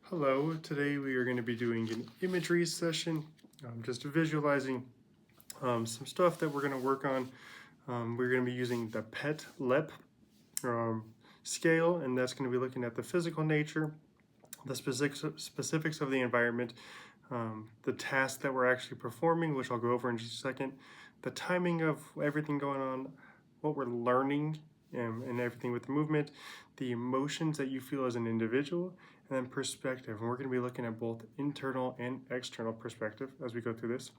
Hello, today we are going to be doing an imagery session, just visualizing some stuff that we're going to work on. We're going to be using the PETTLEP um, scale, and that's going to be looking at the physical nature, the specifics of the environment, the task that we're actually performing, which I'll go over in just a second, the timing of everything going on, what we're learning, and everything with the movement, the emotions that you feel as an individual, and then perspective. And we're going to be looking at both internal and external perspective as we go through this.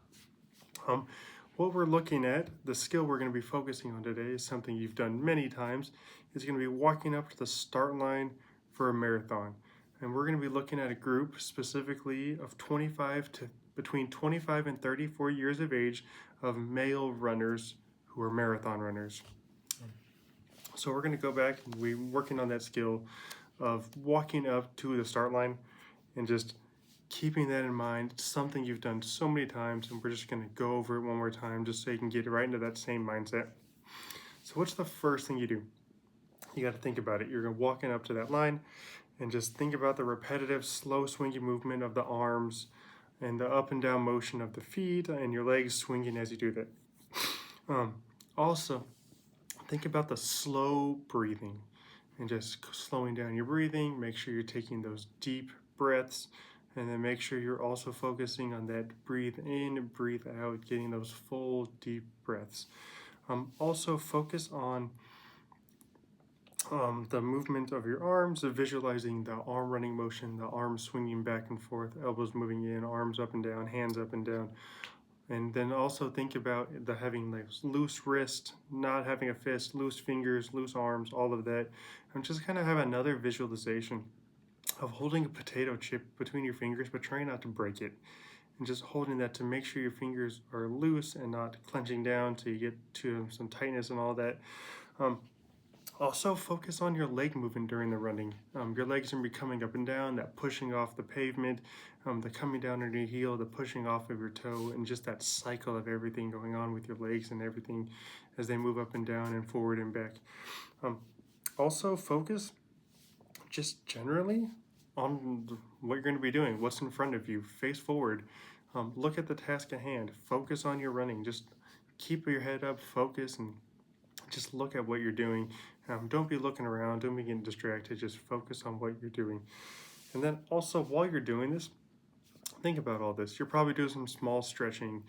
What we're looking at, the skill we're going to be focusing on today is something you've done many times. It's going to be walking up to the start line for a marathon. And we're going to be looking at a group specifically of between 25 and 34 years of age of male runners who are marathon runners. So we're going to go back and we're working on that skill of walking up to the start line and just keeping that in mind. It's something you've done so many times, and we're just going to go over it one more time just so you can get right into that same mindset. So what's the first thing you do? You got to think about it. You're walking up to that line and just think about the repetitive, slow swinging movement of the arms and the up and down motion of the feet and your legs swinging as you do that. Also, think about the slow breathing and just slowing down your breathing. Make sure you're taking those deep breaths, and then make sure you're also focusing on that breathe in, breathe out, getting those full deep breaths. Also focus on the movement of your arms, visualizing the arm running motion, the arms swinging back and forth, elbows moving in, arms up and down, hands up and down. And then also think about having like loose wrist, not having a fist, loose fingers, loose arms, all of that. And just kind of have another visualization of holding a potato chip between your fingers, but trying not to break it. And just holding that to make sure your fingers are loose and not clenching down so you get to some tightness and all that. Also focus on your leg movement during the running. Your legs are going to be coming up and down, that pushing off the pavement, the coming down under your heel, the pushing off of your toe, and just that cycle of everything going on with your legs and everything as they move up and down and forward and back. Also focus just generally on what you're going to be doing, what's in front of you, face forward. Look at the task at hand, focus on your running, just keep your head up, focus, and just look at what you're doing. Don't be looking around, don't be getting distracted, just focus on what you're doing. And then also while you're doing this, think about all this. You're probably doing some small stretching,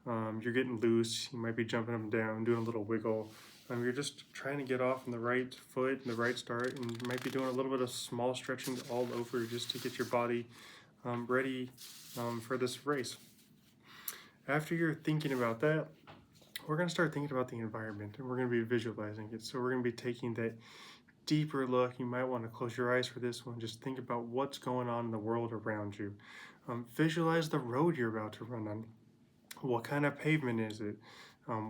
you're getting loose, you might be jumping up and down, doing a little wiggle. You're just trying to get off on the right foot and the right start, and you might be doing a little bit of small stretching all over just to get your body ready for this race. After you're thinking about that, we're going to start thinking about the environment, and we're going to be visualizing it. So we're going to be taking that deeper look. You might want to close your eyes for this one. Just think about what's going on in the world around you. Visualize the road you're about to run on. What kind of pavement is it?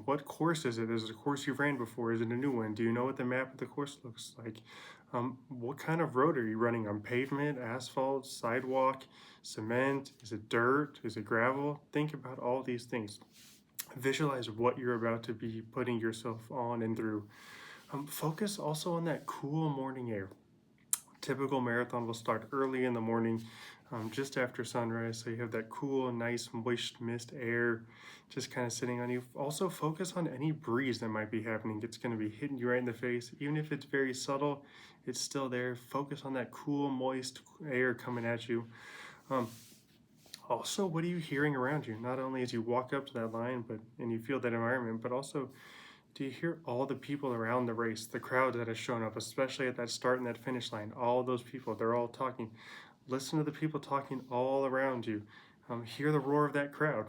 What course is it? Is it a course you've ran before? Is it a new one? Do you know what the map of the course looks like? What kind of road are you running on? Pavement, asphalt, sidewalk, cement? Is it dirt? Is it gravel? Think about all these things. Visualize what you're about to be putting yourself on and through. Focus also on that cool morning air. Typical marathon will start early in the morning, just after sunrise, so you have that cool, nice, moist mist air just kind of sitting on you. Also focus on any breeze that might be happening. It's going to be hitting you right in the face. Even if it's very subtle, it's still there. Focus on that cool, moist air coming at you. Also, what are you hearing around you? Not only as you walk up to that line and you feel that environment, but also do you hear all the people around the race, the crowd that has shown up, especially at that start and that finish line? All those people, they're all talking. Listen to the people talking all around you. Hear the roar of that crowd.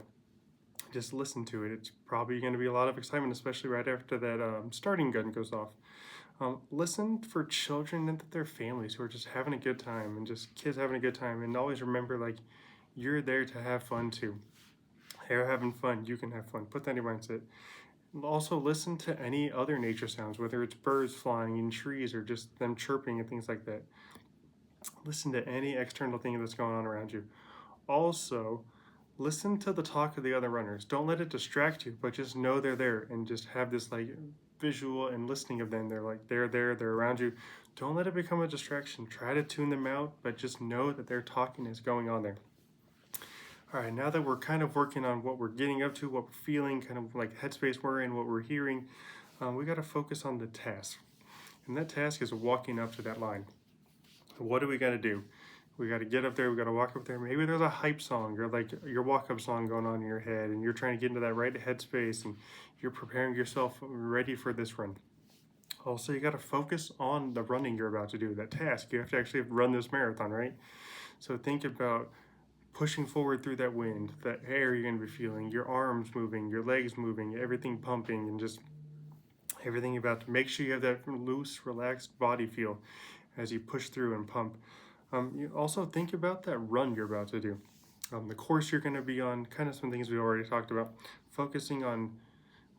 Just listen to it. It's probably going to be a lot of excitement, especially right after that starting gun goes off. Listen for children and their families who are just having a good time, and just kids having a good time. And always remember, like, you're there to have fun too. They're having fun, you can have fun. Put that in your mindset. Also listen to any other nature sounds, whether it's birds flying in trees or just them chirping and things like that. Listen to any external thing that's going on around you. Also, listen to the talk of the other runners. Don't let it distract you, but just know they're there, and just have this like visual and listening of them. They're like, they're there, they're around you. Don't let it become a distraction. Try to tune them out, but just know that their talking is going on there. All right, now that we're kind of working on what we're getting up to, what we're feeling, kind of like headspace we're in, what we're hearing, we got to focus on the task. And that task is walking up to that line. What do we got to do? We got to get up there, we got to walk up there. Maybe there's a hype song or like your walk-up song going on in your head, and you're trying to get into that right headspace, and you're preparing yourself ready for this run. Also, you got to focus on the running you're about to do, that task. You have to actually run this marathon, right? So think about pushing forward through that wind, that air you're going to be feeling, your arms moving, your legs moving, everything pumping, and just everything about to make sure you have that loose, relaxed body feel as you push through and pump. You also think about that run you're about to do, the course you're going to be on, kind of some things we already talked about, focusing on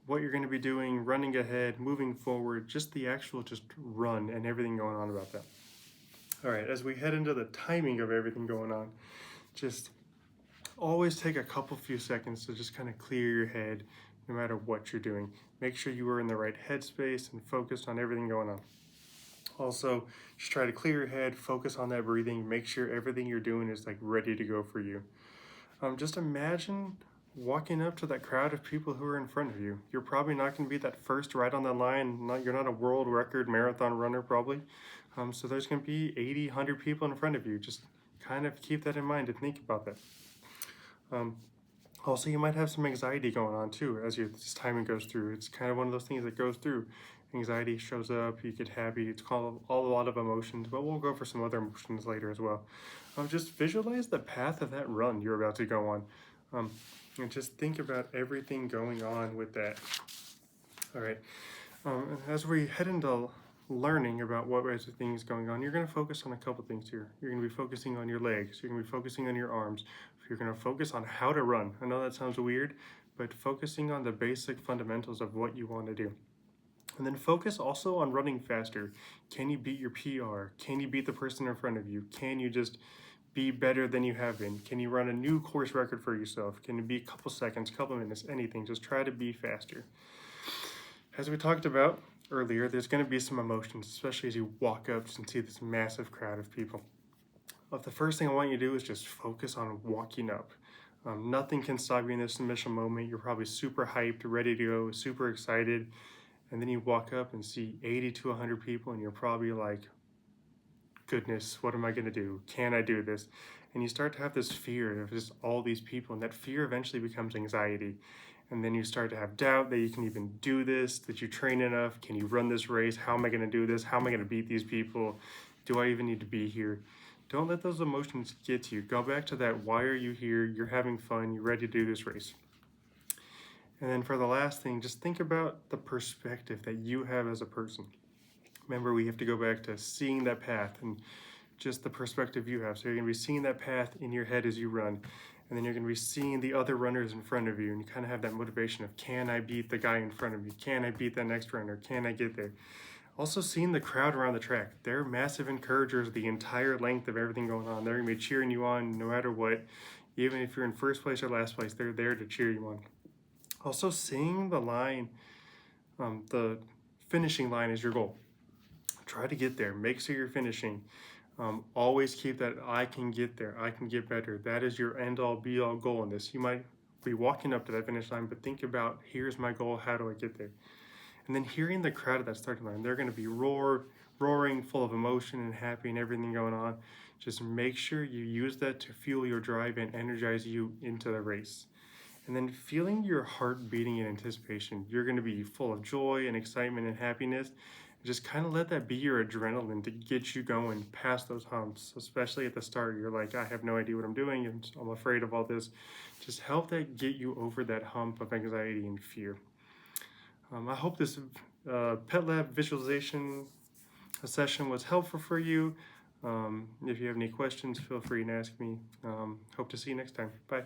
what you're going to be doing, running ahead, moving forward, just the actual just run and everything going on about that. All right, as we head into the timing of everything going on, just always take a few seconds to just kind of clear your head no matter what you're doing. Make sure you are in the right headspace and focused on everything going on. Also, just try to clear your head, focus on that breathing, make sure everything you're doing is like ready to go for you. Just imagine walking up to that crowd of people who are in front of you. You're probably not going to be that first right on that line. You're not a world record marathon runner probably. So there's going to be 80, 100 people in front of you. Just kind of keep that in mind and think about that. Also, you might have some anxiety going on too as this timing goes through. It's kind of one of those things that goes through. Anxiety shows up, you get happy, it's called a lot of emotions, but we'll go for some other emotions later as well. Just visualize the path of that run you're about to go on. And just think about everything going on with that. All right, as we head into learning about what kinds of things going on, you're going to focus on a couple things here. You're going to be focusing on your legs, you're going to be focusing on your arms, you're going to focus on how to run. I know that sounds weird, but focusing on the basic fundamentals of what you want to do. And then focus also on running faster. Can you beat your PR? Can you beat the person in front of you? Can you just be better than you have been? Can you run a new course record for yourself? Can it be a couple seconds, couple minutes, anything? Just try to be faster. As we talked about earlier, there's going to be some emotions, especially as you walk up and see this massive crowd of people. The first thing I want you to do is just focus on walking up. Nothing can stop you in this initial moment. You're probably super hyped, ready to go, super excited. And then you walk up and see 80 to 100 people, and you're probably like, goodness, what am I going to do? Can I do this? And you start to have this fear of just all these people, and that fear eventually becomes anxiety. And then you start to have doubt that you can even do this, that you train enough. Can you run this race? How am I going to do this? How am I going to beat these people? Do I even need to be here? Don't let those emotions get to you. Go back to that, why are you here? You're having fun. You're ready to do this race. And then for the last thing, just think about the perspective that you have as a person. Remember, we have to go back to seeing that path and just the perspective you have. So you're going to be seeing that path in your head as you run. And then you're going to be seeing the other runners in front of you. And you kind of have that motivation of, can I beat the guy in front of me? Can I beat that next runner? Can I get there? Also seeing the crowd around the track. They're massive encouragers the entire length of everything going on. They're going to be cheering you on no matter what. Even if you're in first place or last place, they're there to cheer you on. Also seeing the line, the finishing line is your goal. Try to get there. Make sure you're finishing. Always keep that I can get there. I can get better. That is your end-all, be-all goal in this. You might be walking up to that finish line, but think about, here's my goal. How do I get there? And then hearing the crowd at that starting line, they're going to be roaring, full of emotion and happy and everything going on. Just make sure you use that to fuel your drive and energize you into the race. And then feeling your heart beating in anticipation, you're going to be full of joy and excitement and happiness. Just kind of let that be your adrenaline to get you going past those humps, especially at the start. You're like, I have no idea what I'm doing, and I'm afraid of all this. Just help that get you over that hump of anxiety and fear. I hope this PETTLEP visualization session was helpful for you. If you have any questions, feel free to ask me. Hope to see you next time. Bye.